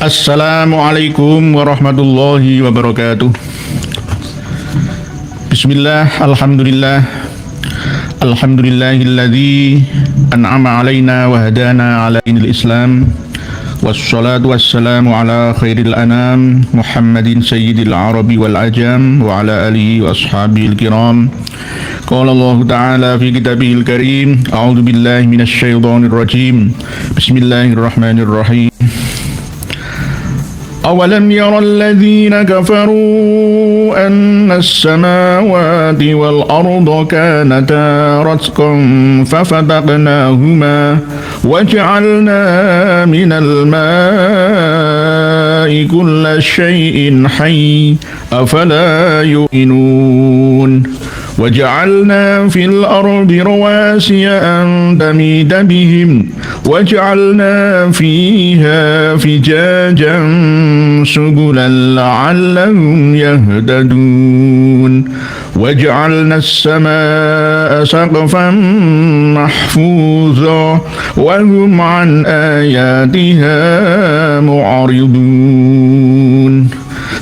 Assalamualaikum warahmatullahi wabarakatuh. Bismillah, alhamdulillah. Alhamdulillahilladzi an'ama alaina wa hadana ala dinil Islam. Wassalatu wassalamu ala khairil anam Muhammadin sayyidil arabi wal ajam wa ala alihi wa ashabihil kiram. Qala Allah Ta'ala fi kitabihil karim. A'udzu billahi minasy syaithanir rajim. Bismillahirrahmanirrahim. أولم ير الذين كفروا أن السماوات والأرض كانتا رتقا ففتقناهما وجعلنا من الماء كل شيء حي أفلا يؤمنون وجعلنا في الأرض رواسي أن تميد بهم وجعلنا فيها فجاجا سبلا لعلهم يهتدون وجعلنا السماء سقفا محفوظا وهم عن آياتها معرضون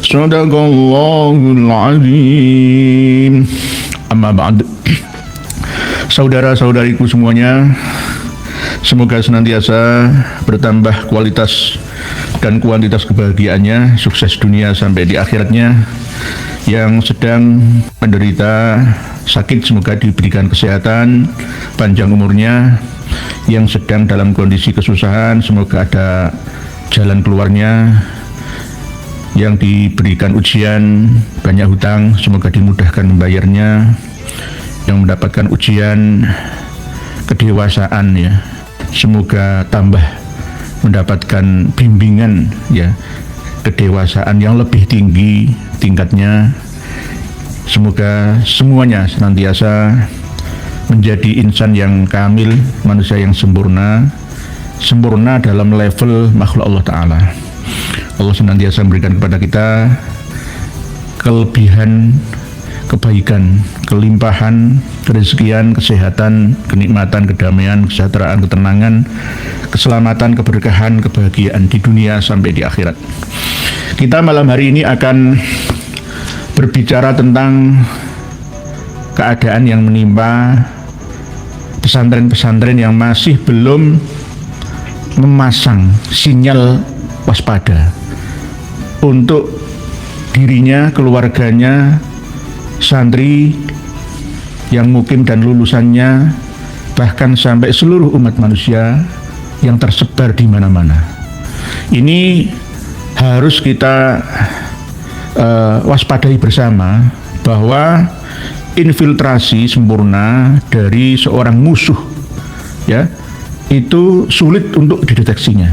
صدق الله العظيم. Amma ba'd. Saudara-saudariku semuanya, semoga senantiasa bertambah kualitas dan kuantitas kebahagiaannya, sukses dunia sampai di akhiratnya. Yang sedang menderita sakit semoga diberikan kesehatan, panjang umurnya. Yang sedang dalam kondisi kesusahan semoga ada jalan keluarnya. Yang diberikan ujian banyak hutang semoga dimudahkan membayarnya. Yang mendapatkan ujian kedewasaan ya semoga tambah mendapatkan bimbingan ya kedewasaan yang lebih tinggi tingkatnya. Semoga semuanya senantiasa menjadi insan yang kamil, manusia yang sempurna dalam level makhluk Allah Ta'ala. Allah senantiasa memberikan kepada kita kelebihan, kebaikan, kelimpahan, kerezekian, kesehatan, kenikmatan, kedamaian, kesejahteraan, ketenangan, keselamatan, keberkahan, kebahagiaan di dunia sampai di akhirat. Kita malam hari ini akan berbicara tentang keadaan yang menimpa pesantren-pesantren yang masih belum memasang sinyal waspada untuk dirinya, keluarganya, santri yang mukim dan lulusannya, bahkan sampai seluruh umat manusia yang tersebar di mana-mana. Ini harus kita waspadai bersama bahwa infiltrasi sempurna dari seorang musuh ya itu sulit untuk dideteksinya.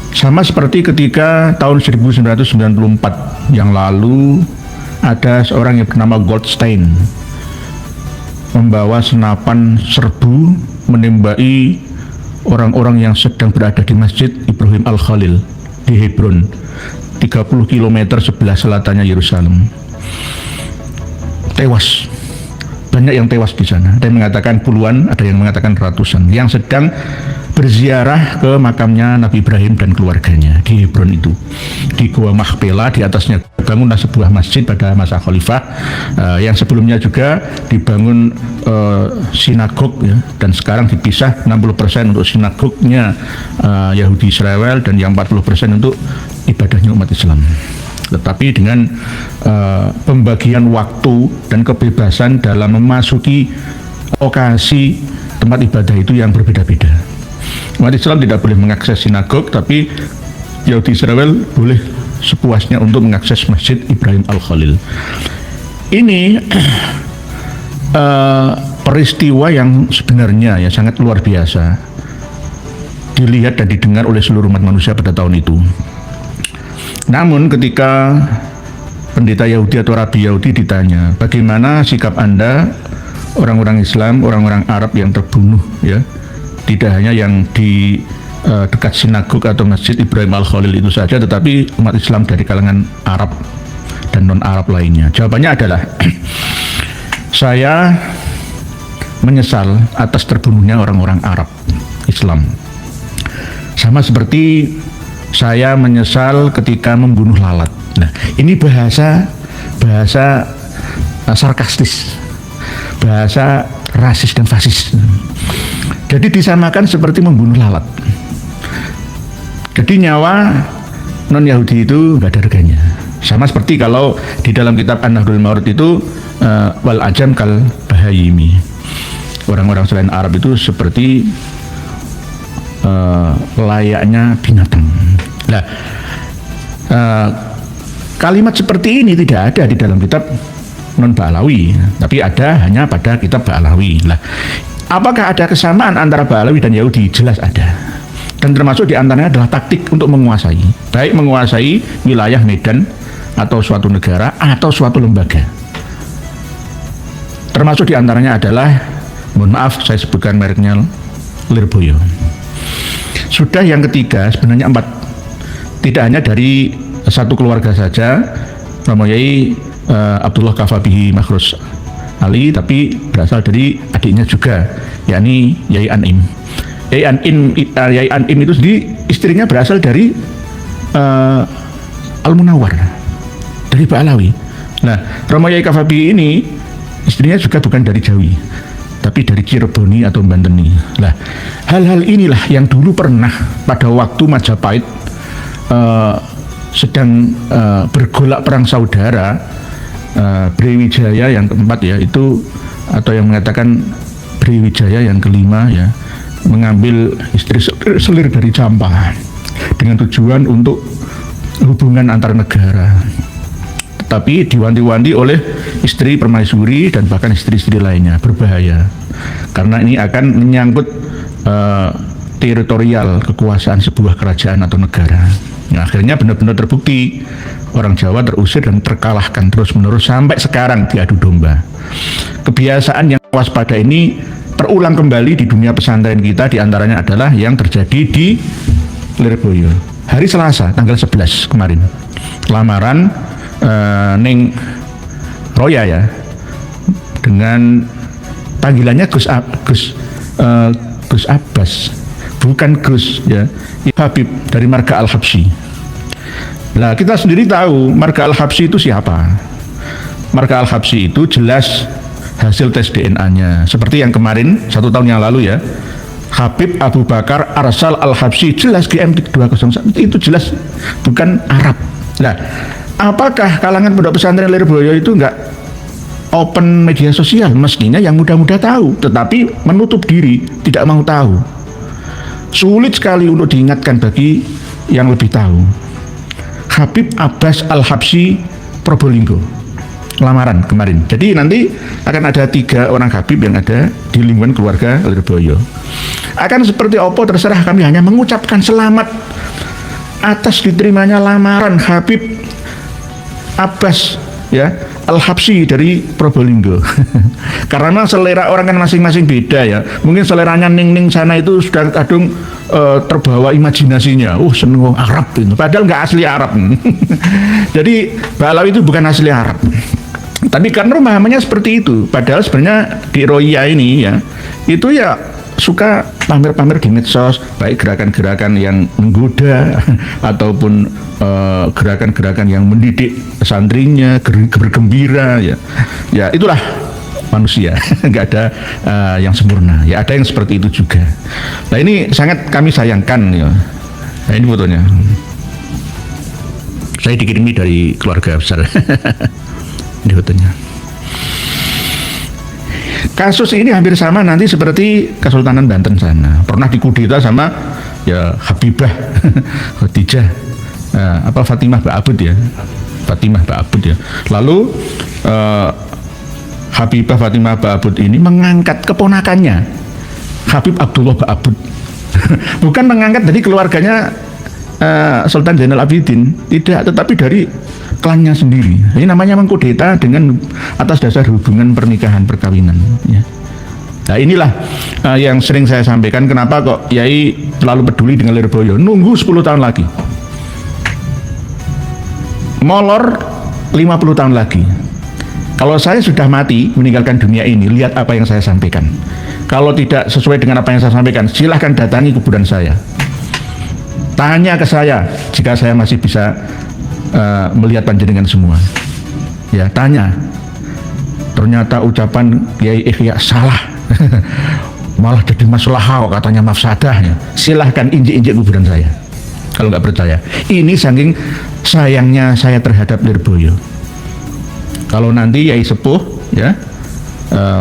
Sama seperti ketika tahun 1994 yang lalu ada seorang yang bernama Goldstein membawa senapan serbu menembaki orang-orang yang sedang berada di Masjid Ibrahim Al-Khalil di Hebron, 30 km sebelah selatannya Yerusalem. Tewas. Banyak yang tewas di sana. Ada yang mengatakan puluhan, ada yang mengatakan ratusan yang sedang berziarah ke makamnya Nabi Ibrahim dan keluarganya di Hebron itu. Di Goa Mahpela, di atasnya dibangunlah sebuah masjid pada masa khalifah yang sebelumnya juga dibangun sinagog ya, dan sekarang dipisah 60% untuk sinagognya Yahudi Israel dan yang 40% untuk ibadahnya umat Islam. Tetapi dengan pembagian waktu dan kebebasan dalam memasuki lokasi tempat ibadah itu yang berbeda-beda. Umat Islam tidak boleh mengakses sinagog, tapi Yahudi Israel boleh sepuasnya untuk mengakses Masjid Ibrahim Al-Khalil. Ini peristiwa yang sebenarnya ya sangat luar biasa dilihat dan didengar oleh seluruh umat manusia pada tahun itu. Namun ketika pendeta Yahudi atau Rabi Yahudi ditanya, bagaimana sikap Anda orang-orang Islam, orang-orang Arab yang terbunuh ya, tidak hanya yang di dekat sinagog atau Masjid Ibrahim Al-Khalil itu saja, tetapi umat Islam dari kalangan Arab dan non-Arab lainnya. Jawabannya adalah saya menyesal atas terbunuhnya orang-orang Arab Islam. Sama seperti Saya menyesal ketika membunuh lalat. Nah, ini bahasa sarkastis, bahasa rasis dan fasis. Jadi disamakan seperti membunuh lalat. Jadi nyawa non Yahudi itu nggak ada harganya. Sama seperti kalau di dalam kitab An-Nahlul Mawrud itu wal ajam kal bahayimi. Orang-orang selain Arab itu seperti layaknya binatang. Nah, kalimat seperti ini tidak ada di dalam kitab non Ba'alawi, tapi ada hanya pada kitab Ba'alawi. Lah, apakah ada kesamaan antara Ba'alawi dan Yahudi? Jelas ada. Dan termasuk di antaranya adalah taktik untuk menguasai, baik menguasai wilayah medan atau suatu negara atau suatu lembaga. Termasuk di antaranya adalah, mohon maaf saya sebutkan mereknya, Lirboyo. Sudah yang ketiga, sebenarnya 4, tidak hanya dari satu keluarga saja, Romoyai Abdullah Kafabihi Makhrus Ali, tapi berasal dari adiknya juga, yakni Yai Anim. Yai Anim itu sendiri istrinya berasal dari Al-Munawwar, dari Ba'alawi. Nah, Romoyai Kafabihi ini istrinya juga bukan dari Jawi, tapi dari Cireboni atau Banteni. Nah, hal-hal inilah yang dulu pernah pada waktu Majapahit sedang bergolak perang saudara, Brawijaya yang keempat ya itu, atau yang mengatakan Brawijaya yang kelima ya, mengambil istri selir dari Campa dengan tujuan untuk hubungan antar negara. Tetapi diwanti-wanti oleh istri permaisuri dan bahkan istri-istri lainnya, berbahaya karena ini akan menyangkut teritorial kekuasaan sebuah kerajaan atau negara. Nah, akhirnya benar-benar terbukti orang Jawa terusir dan terkalahkan terus-menerus sampai sekarang diadu domba. Kebiasaan yang waspada ini terulang kembali di dunia pesantren kita, diantaranya adalah yang terjadi di Lirboyo hari Selasa tanggal 11 kemarin. Lamaran Neng Roya ya, dengan panggilannya Gus Abbas, bukan Gus ya, Habib dari marga Al-Habsyi. Nah, kita sendiri tahu marga Al-Habsyi itu siapa. Marga Al-Habsyi itu jelas hasil tes DNA-nya, seperti yang kemarin 1 tahun yang lalu ya, Habib Abu Bakar Arsal Al-Habsyi, jelas GM 201, itu jelas bukan Arab. Nah, apakah kalangan pondok pesantren Lirboyo itu enggak open media sosial? Mestinya yang muda-muda tahu, tetapi menutup diri, tidak mau tahu. Sulit sekali untuk diingatkan bagi yang lebih tahu. Habib Abbas Al-Habsyi Probolinggo, lamaran kemarin. Jadi nanti akan ada 3 orang Habib yang ada di lingkungan keluarga Lirboyo. Akan seperti opo terserah, kami hanya mengucapkan selamat atas diterimanya lamaran Habib Abbas ya Al-Habsyi dari Probolinggo. Karena selera orang kan masing-masing beda ya. Mungkin seleranya Ning sana itu sudah kadung terbawa imajinasinya. Seneng Arab itu. Padahal nggak asli Arab. Jadi Ba'alawi itu bukan asli Arab. Tapi karena pemahamannya seperti itu. Padahal sebenarnya di Roya ini ya, itu ya suka pamer-pamer di medsos, baik gerakan-gerakan yang menggoda ataupun gerakan-gerakan yang mendidik santrinya bergembira ya. Ya itulah manusia, nggak ada yang sempurna. Ya ada yang seperti itu juga. Nah ini sangat kami sayangkan ya. Nah ini fotonya. Saya dikirimi dari keluarga besar. Ini fotonya. Kasus ini hampir sama nanti seperti Kesultanan Banten sana. Pernah dikudeta sama ya Habibah Khadijah Fatimah Ba'abud ya. Fatimah Ba'abud ya. Lalu Habibah Fatimah Ba'abud ini mengangkat keponakannya Habib Abdullah Ba'abud. Bukan mengangkat dari keluarganya Sultan Zainal Abidin, tidak, tetapi dari klannya sendiri. Ini namanya mengkudeta dengan atas dasar hubungan pernikahan perkawinan ya. Nah inilah yang sering saya sampaikan, kenapa kok Yai terlalu peduli dengan Lirboyo. Nunggu 10 tahun lagi, molor 50 tahun lagi. Kalau saya sudah mati meninggalkan dunia ini, lihat apa yang saya sampaikan. Kalau tidak sesuai dengan apa yang saya sampaikan, silahkan datangi kuburan saya. Tanya ke saya jika saya masih bisa melihat panjenengan semua. Ya, tanya. Ternyata ucapan Kiai Ihya salah. Malah jadi masalah katanya mafsadah. Ya. Silahkan injek-injek kuburan saya kalau nggak percaya. Ini saking sayangnya saya terhadap Lirboyo. Kalau nanti Yai Sepuh ya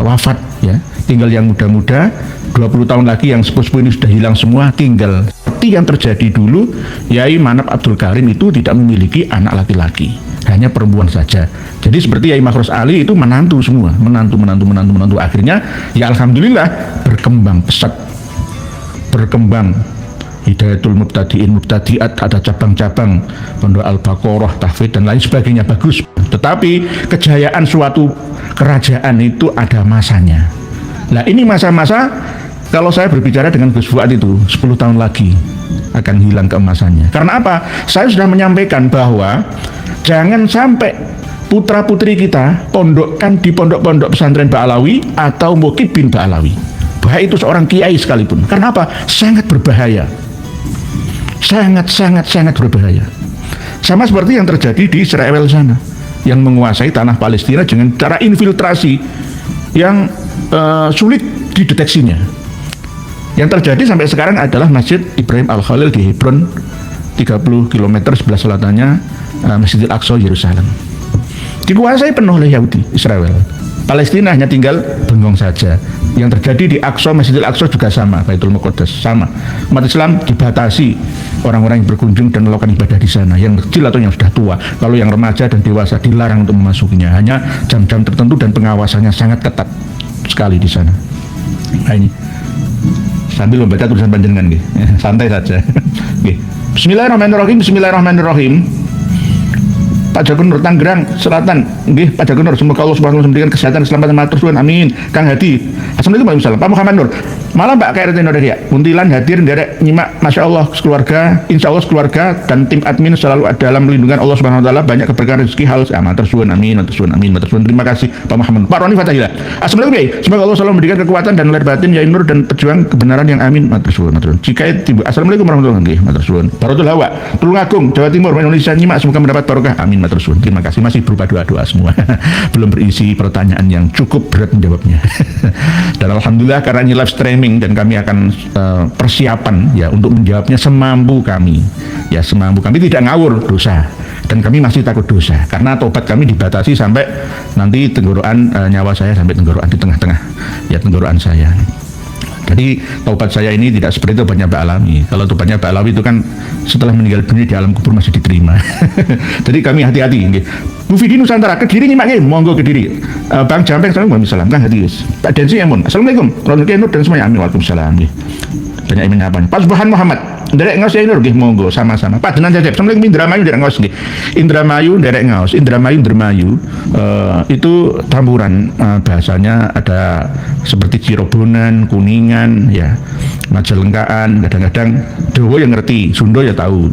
wafat ya, tinggal yang muda-muda, 20 tahun lagi yang sepuh-sepuh ini sudah hilang semua, tinggal seperti yang terjadi dulu. Yai Manap Abdul Karim itu tidak memiliki anak laki-laki, hanya perempuan saja. Jadi seperti Yai Makros Ali itu menantu semua, menantu. Akhirnya ya alhamdulillah berkembang pesat, berkembang. Hidayatul Mubtadi'in, Mubtadi'at, ada cabang-cabang, Pondok Al-Baqarah, Tahfidz dan lain sebagainya, bagus. Tetapi kejayaan suatu kerajaan itu ada masanya. Nah ini masa-masa kalau saya berbicara dengan Gus Fuad itu 10 tahun lagi akan hilang keemasannya. Karena apa? Saya sudah menyampaikan bahwa jangan sampai putra-putri kita pondokkan di pondok-pondok pesantren Ba'alawi atau Mukibin Ba'alawi. Baik itu seorang kiai sekalipun. Karena apa? Sangat berbahaya. Sangat berbahaya. Sama seperti yang terjadi di Israel sana, yang menguasai tanah Palestina dengan cara infiltrasi yang sulit dideteksinya. Yang terjadi sampai sekarang adalah Masjid Ibrahim Al-Khalil di Hebron, 30 km sebelah selatannya Masjidil Aqsa Yerusalem. Dikuasai penuh oleh Yahudi Israel. Palestina hanya tinggal bengong saja. Yang terjadi di Aqsa, Masjidil Aqsa juga sama, Baitul Muqaddas sama. Umat Islam dibatasi orang-orang yang berkunjung dan melakukan ibadah di sana, yang kecil atau yang sudah tua. Kalau yang remaja dan dewasa dilarang untuk memasukinya, hanya jam-jam tertentu dan pengawasannya sangat ketat sekali di sana. Nah ini sambil membaca tulisan panjenengan, santai saja. Bismillahirrahmanirrahim. Pak Jagunur Tangerang Selatan, nggih Pak Jagunur, semoga Allah Subhanahu wa taala memberikan kesehatan, keselamatan, matur suwun, amin. Kang Hadi, assalamualaikum warahmatullahi wabarakatuh. Pak Muhammad Nur, malam Mbak KRT Noderia, Muntilan hadir nderek nyimak, masya Allah keluarga, insya Allah keluarga dan tim admin selalu dalam lindungan Allah Subhanahu wa taala, banyak keberkahan rezeki halal, matur suwun, amin, matur suwun, amin, matur suwun. Terima kasih Pak Muhammad. Pak Roni Fatahila, assalamualaikum Yai, semoga Allah selalu memberikan kekuatan dan lahir batin Yai Nur dan pejuang kebenaran yang amin, matur suwun, matur suwun. Jika timbul, assalamualaikum warahmatullahi wabarakatuh, matur suwun. Barotul Hawa, Tulungagung, Jawa Timur, Indonesia nyimak, semoga mendapat barokah, amin, matur suwun. Terima kasih. Masih berupa doa-doa semua. Belum berisi pertanyaan yang cukup berat menjawabnya. Dan alhamdulillah karena ini live streaming dan kami akan persiapan ya untuk menjawabnya semampu kami. Ya semampu kami, tidak ngawur dosa. Dan kami masih takut dosa karena tobat kami dibatasi sampai nanti tenggorokan, nyawa saya sampai tenggorokan di tengah-tengah ya tenggorokan saya. Jadi taubat saya ini tidak seperti taubatnya Mbak Alawi. Kalau taubatnya Mbak Alawi itu kan setelah meninggal dunia di alam kubur masih diterima. Jadi kami hati-hati. Bu Vidi Nusantara, Kediri nyimak nggih, monggo Kediri. Bang Jampeng, assalamualaikum, Kang Hadi. Pak Densi Emun, assalamualaikum. Ronki Nur dan semuanya, amin, waalaikumsalam. Banyak yang menyapa. Pak Subhan Muhammad, nderek ngaos ya Nur nggih, monggo sama-sama. Pak Denan Cecep, assalamualaikum. Indramayu nderek ngaos nggih. Indramayu nderek ngaos. Indramayu itu campuran bahasanya ada seperti Cirobonan, Kuningan ya, Majalengkaan, kadang-kadang Jawa yang ngerti, Sunda ya tahu.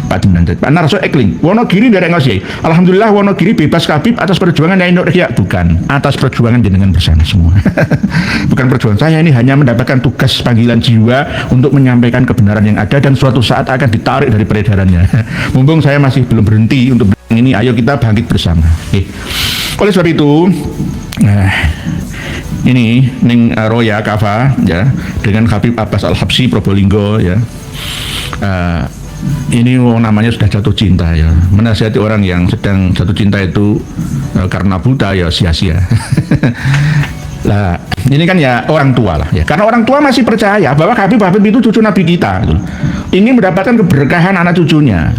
Pak Denan Cecep. Pak Narso Ekling, Wonogiri nderek ngaos ya. Alhamdulillah Wonogiri bebas kabib atas perjuangan Yai Nur ya, bukan atas perjuangan jenengan bersama semua. Bukan perjuangan saya, ini hanya mendapatkan tugas panggilan jiwa untuk menyampaikan kebenaran yang ada dan suatu saat akan ditarik dari peredarannya. Mumpung saya masih belum berhenti untuk ini, ayo kita bangkit bersama. Oke. Oleh sebab itu, ini Ning Roya Kava ya dengan Habib Abbas Al-Habsyi Probolinggo ya. Ini namanya sudah jatuh cinta ya. Menasihati orang yang sedang jatuh cinta itu karena buta ya sia-sia. Lah, ini kan ya orang tua lah ya. Karena orang tua masih percaya bahwa Habib itu cucu Nabi kita gitu. Ingin mendapatkan keberkahan anak cucunya.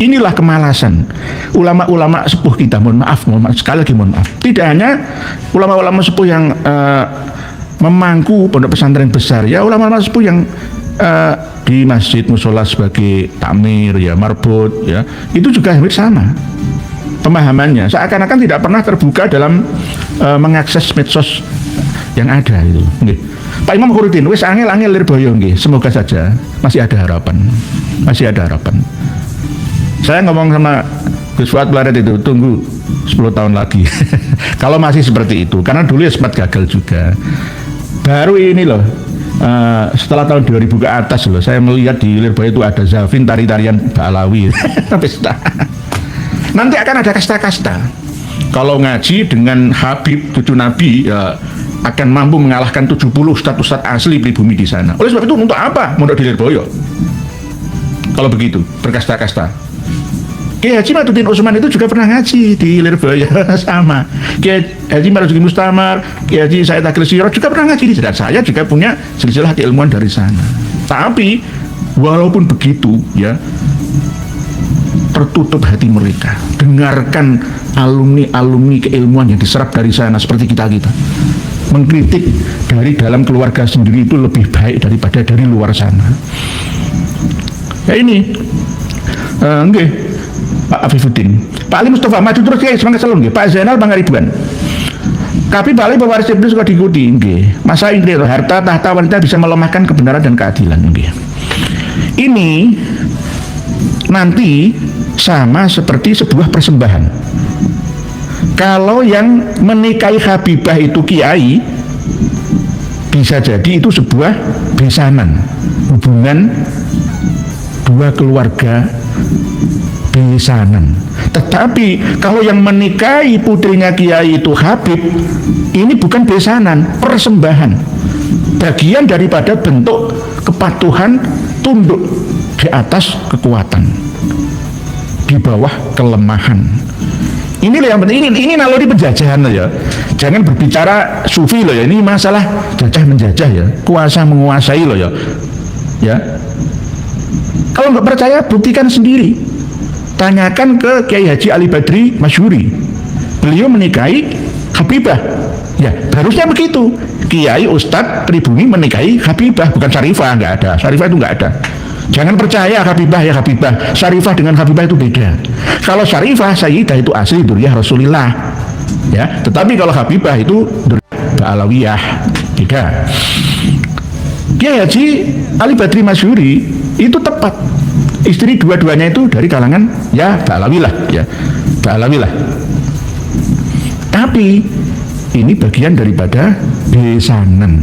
Inilah kemalasan ulama-ulama sepuh kita. Mohon maaf, sekali lagi mohon maaf. Tidak hanya ulama-ulama sepuh yang memangku pondok pesantren besar ya, ulama-ulama sepuh yang di masjid musola sebagai takmir ya, marbot ya, itu juga hampir sama pemahamannya, seakan-akan tidak pernah terbuka dalam mengakses medsos yang ada itu. Nggih. Pak Imam Khurudin, wis angel-angel Lirboyo nggih, semoga saja masih ada harapan. Masih ada harapan. Saya ngomong sama Gus Fuad Blaret itu, tunggu 10 tahun lagi. Kalau masih seperti itu, karena dulu ya sempat gagal juga. Baru ini loh, setelah tahun 2000 ke atas loh, saya melihat di Lirboyo itu ada Zafin tari-tarian Ba'alawi. Pesta. Nanti akan ada kasta-kasta. Kalau ngaji dengan Habib cucu Nabi ya, akan mampu mengalahkan 70 ustadz-ustadz asli pribumi di sana. Oleh sebab itu untuk apa mondok di Lirboyo? Kalau begitu berkasta-kasta. Kiai Haji Maduddin Utsman itu juga pernah ngaji di Lirboyo sama. Kiai Haji Marzuki Mustamar, Kiai Haji Said Agil Sirot juga pernah ngaji di sana. Saya juga punya silsilah keilmuan dari sana. Tapi walaupun begitu ya, tertutup hati mereka. Dengarkan alumni-alumni keilmuan yang diserap dari sana seperti kita-kita. Mengkritik dari dalam keluarga sendiri itu lebih baik daripada dari luar sana. Ya ini, Pak Afifuddin, Pak Ali Mustafa maju terus ya, semangat selalu Pak Zainal Pangaribuan. Tapi Pak Ali pewaris iblis kok diikuti masa ini harta tahta wanita bisa melemahkan kebenaran dan keadilan. Ini nanti sama seperti sebuah persembahan. Kalau yang menikahi Habibah itu kiai, bisa jadi itu sebuah besanan, hubungan dua keluarga besanan. Tetapi kalau yang menikahi putrinya kiai itu Habib, ini bukan besanan, persembahan, bagian daripada bentuk kepatuhan, tunduk di atas kekuatan, di bawah kelemahan. Inilah yang penting, ini naluri penjajahan loh ya. Jangan berbicara sufi loh ya, ini masalah jajah menjajah ya, kuasa menguasai loh ya. Ya. Kalau nggak percaya buktikan sendiri. Tanyakan ke Kiai Haji Ali Badri Masyhuri. Beliau menikahi Habibah. Ya, harusnya begitu. Kiai Ustadz pribumi menikahi Habibah, bukan Syarifah, nggak ada. Syarifah itu nggak ada. Jangan percaya Habibah ya Habibah. Syarifah dengan Habibah itu beda. Kalau Syarifah Sayyidah itu asli Duriyah Rasulillah. Ya, tetapi kalau Habibah itu Duriyah Ba'alawiyah. Beda. Kiai Haji Ali Badri Masyhuri itu tepat. Istri dua-duanya itu dari kalangan ya Ba'alawilah, ya. Ba'alawilah. Tapi ini bagian daripada besanan.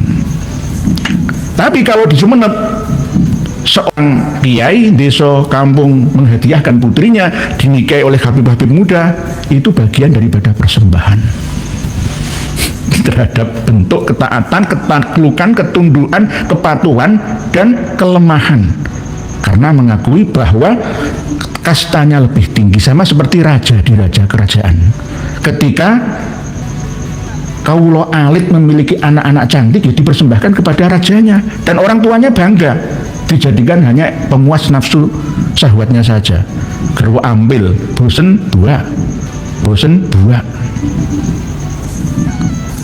Tapi kalau di Sumeneb seorang kiai desa kampung menghadiahkan putrinya dinikahi oleh Habib-habib muda, itu bagian daripada persembahan terhadap bentuk ketaatan, ketaklukan, ketundukan, kepatuhan, dan kelemahan, karena mengakui bahwa kastanya lebih tinggi, sama seperti raja di raja kerajaan. Ketika kaulo alit memiliki anak-anak cantik, ya dipersembahkan kepada rajanya, dan orang tuanya bangga, dijadikan hanya pemuas nafsu syahwatnya saja. Gerwo ambil, bosen buah,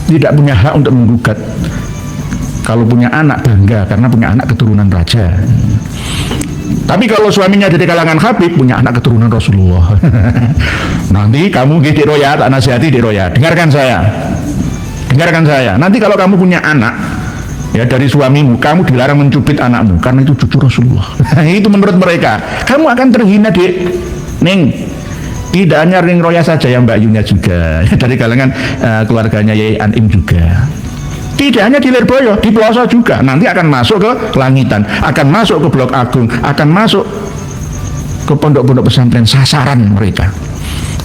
tidak punya hak untuk menggugat. Kalau punya anak bangga karena punya anak keturunan raja. Tapi kalau suaminya dari kalangan Habib, punya anak keturunan Rasulullah. Nanti kamu di roya, tak nasihati di roya. Dengarkan saya. Nanti kalau kamu punya anak ya dari suamimu, kamu dilarang mencubit anakmu karena itu cucu Rasulullah. Itu menurut mereka. Kamu akan terhina, Dek. Ning. Tidak hanya Ring Roya saja ya, Mbak Yunya juga dari kalangan keluarganya Yai Anim juga. Tidak hanya di Lirboyo, di Ploso juga. Nanti akan masuk ke Langitan, akan masuk ke Blok Agung, akan masuk ke pondok-pondok pesantren, sasaran mereka.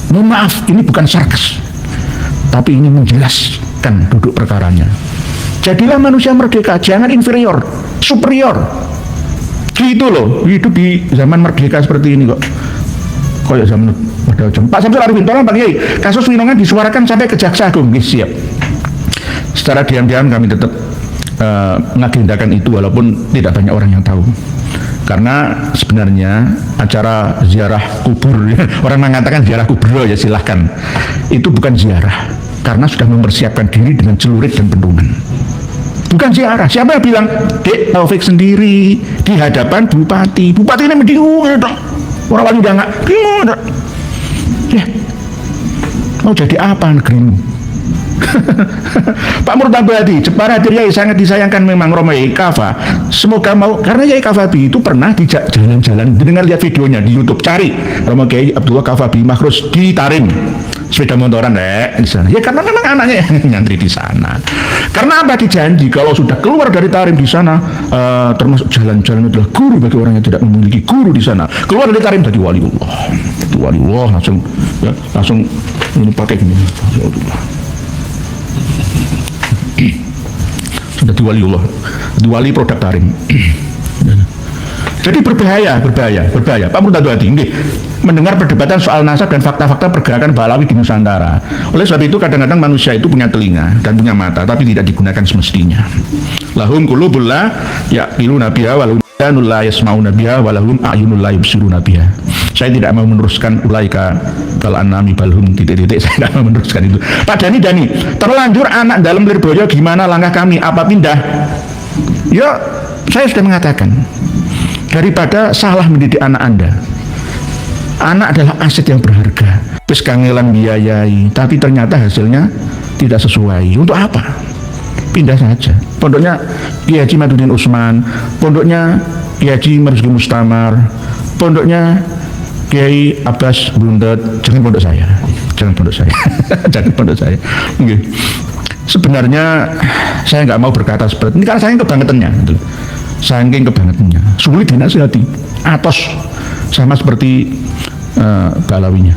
Mohon maaf, ini bukan sarkas, tapi ini menjelaskan duduk perkaranya. Jadilah manusia merdeka, jangan inferior, superior. Gitu loh, hidup di zaman merdeka seperti ini kok. Koyok zaman Pak Samsul Arifin, tolong Pak Kiai, kasus Winongan disuarakan sampai ke Jaksa Agung. Siap. Secara diam-diam kami tetap mengagendakan itu, walaupun tidak banyak orang yang tahu. Karena sebenarnya acara ziarah kubur, orang mengatakan ziarah kubur, ya silahkan. Itu bukan ziarah, karena sudah mempersiapkan diri dengan celurit dan bendungan. Bukan ziarah. Siapa yang bilang? Dek Taufik sendiri di hadapan bupati. Bupati ini mendingung, orang lain udah nggak bingung. Ya, mau jadi apa negerimu? Pak Murtabadi, Jepara Yai sangat disayangkan memang Romo Yai Kafa. Semoga mau, karena Yai Kafabi itu pernah dijak jalan-jalan. Dengan lihat videonya di YouTube, cari Romo Kiai Abdullah Kafabi Makhrus di Tarim, sepeda motoran di sana. Ya karena memang anaknya nyantri di sana. Karena apa? Dijanji kalau sudah keluar dari Tarim di sana, termasuk jalan-jalan adalah guru bagi orang yang tidak memiliki guru di sana. Keluar dari Tarim jadi waliullah. Itu waliullah langsung ya, langsung ini pakai gini. Sudah di waliullah, di wali produk Tarim. Jadi berbahaya. Pak Murtado hati mendengar perdebatan soal nasab dan fakta-fakta pergerakan Balawi di Nusantara. Oleh sebab itu kadang-kadang manusia itu punya telinga dan punya mata, tapi tidak digunakan semestinya. Lahum qulubul la yaqiluna biha walahum a'yunun la yasma'una biha walahum a'yunun la yubsiruna biha. Saya tidak mau meneruskan ulaika kal anami balhum titik-titik, saya tidak mau meneruskan itu. Pak Dani, terlanjur anak dalam Lirboyo gimana langkah kami? Apa pindah? Ya, saya sudah mengatakan, daripada salah mendidik anak Anda. Anak adalah aset yang berharga. Terus kangelan biayai, tapi ternyata hasilnya tidak sesuai. Untuk apa? Pindah saja. Pondoknya Kiai Haji Madudin Usman, pondoknya Kiai Haji Marzuki Mustamar, pondoknya Kiai Abbas Bundet, jangan pondok saya. Jangan pondok saya. Okay. Sebenarnya saya nggak mau berkata seperti ini karena saya kebangetannya. Gitu. Saking kebangetannya, sulit dinasihati, atos sama seperti Balawinya.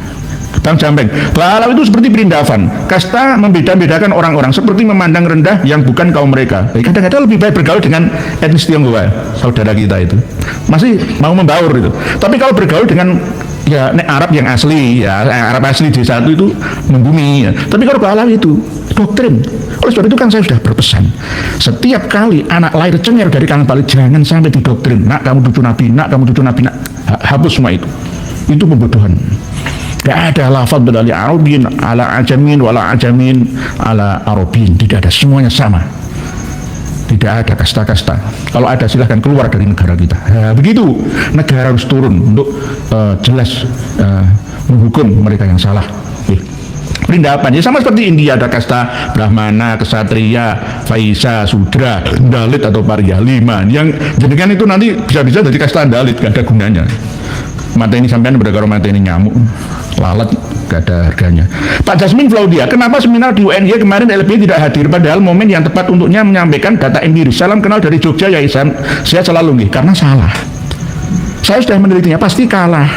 Bang Jampeng, Balawi itu seperti perindavan, kasta membeda-bedakan orang-orang, seperti memandang rendah yang bukan kaum mereka. Kadang-kadang lebih baik bergaul dengan etnis Tionghoa, saudara kita itu, masih mau membaur itu. Tapi kalau bergaul dengan ya Arab yang asli, ya Arab asli D1 itu membumi. Ya. Tapi kalau Balawi itu doktrin. Oleh sebab itu kan saya sudah berpesan, setiap kali anak lahir cengar dari kalangan Balawi jangan sampai didoktrin. Nak kamu cucu Nabi, nak kamu cucu Nabi, nak. Hapus semua itu. Itu pembodohan. Gak ada lafaz dari Arabin ala ajamin wala ajamin ala Arabin, tidak ada, semuanya sama. Tidak ada kasta-kasta. Kalau ada silahkan keluar dari negara kita. Nah, begitu negara harus turun untuk jelas menghukum mereka yang salah. Perindapan ya sama seperti India, ada kasta Brahmana, Ksatria, Vaisya, Sudra, Dalit atau Paryaliman. Yang jadikan itu nanti bisa-bisa jadi kasta Dalit, gak ada gunanya. Mata ini sampean beragam mata ini nyamuk, lalat, gak ada harganya. Pak Jasmine Claudia, kenapa seminar di UNY kemarin LB tidak hadir? Padahal momen yang tepat untuknya menyampaikan data empiris. Salam kenal dari Jogja ya Isan. Saya selalu nih, karena salah. Saya sudah menelitinya, pasti kalah.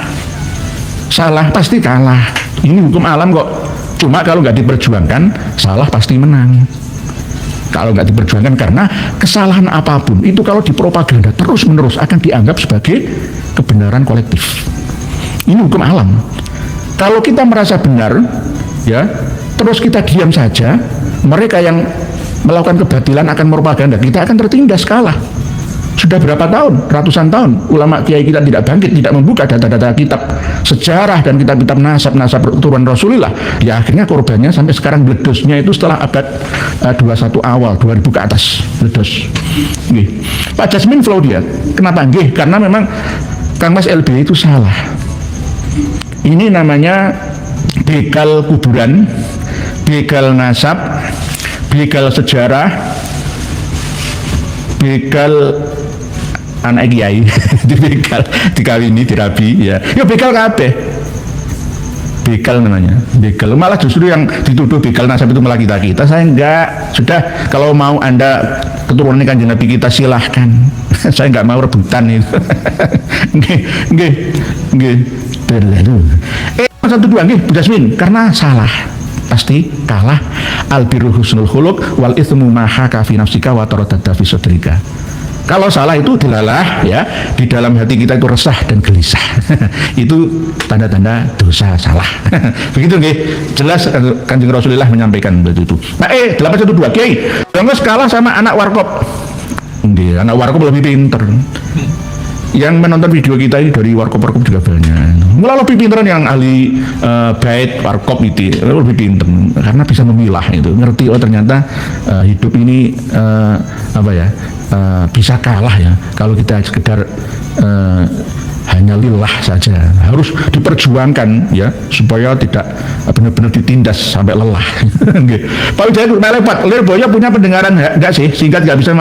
Salah pasti kalah. Ini hukum alam kok. Cuma kalau nggak diperjuangkan, salah pasti menang. Kalau nggak diperjuangkan, karena kesalahan apapun itu kalau dipropaganda terus-menerus akan dianggap sebagai kebenaran kolektif. Ini hukum alam. Kalau kita merasa benar, ya, terus kita diam saja, mereka yang melakukan kebatilan akan propaganda, kita akan tertindas, kalah. Sudah berapa tahun, ratusan tahun, ulama kiai kita tidak bangkit, tidak membuka data-data kitab sejarah dan kitab-kitab nasab turunan Rasulullah. Ya akhirnya korbannya sampai sekarang mledosnya itu setelah abad 21 awal, 2000 ke atas meledos. Pak Jasmine Claudia, kenapa? Karena memang Kang Mas LB itu salah. Ini namanya begal kuburan, begal nasab, begal sejarah, begal anak kiai, dibegal, dikawini, dirabi, ya begal kabeh. Begal namanya, begal. Malah justru yang dituduh begal nasab itu malah kita. Saya enggak. Sudah, kalau mau Anda keturunan Kanjeng Nabi kita silahkan. Saya enggak mau rebutan itu. Nggih. Satu dua nggih, Bu Jasmine, karena salah. Pasti kalah. Albirru husnul khuluq wal itsmu ma haka fi nafsika wa taradda fi sadrika. Kalau salah itu dilalah, ya, di dalam hati kita itu resah dan gelisah. Itu tanda-tanda dosa salah. Begitu nggih. Jelas Kanjeng Rasulullah menyampaikan begitu. Nah, 812 Kiai, jangan kalah sama anak warkop. Nggih, anak warkop lebih pinter. Yang menonton video kita ini dari warkop-warkop juga banyak. Mulai lebih pinteran yang ahli bait warkop itu lebih pinter karena bisa memilah itu, ngerti oh ternyata hidup ini bisa kalah ya kalau kita sekedar hanya lillah saja, harus diperjuangkan ya supaya tidak benar-benar ditindas sampai lelah. Pak Wijaya Melepat, Lirboyo punya pendengaran enggak sih? Singkat nggak bisa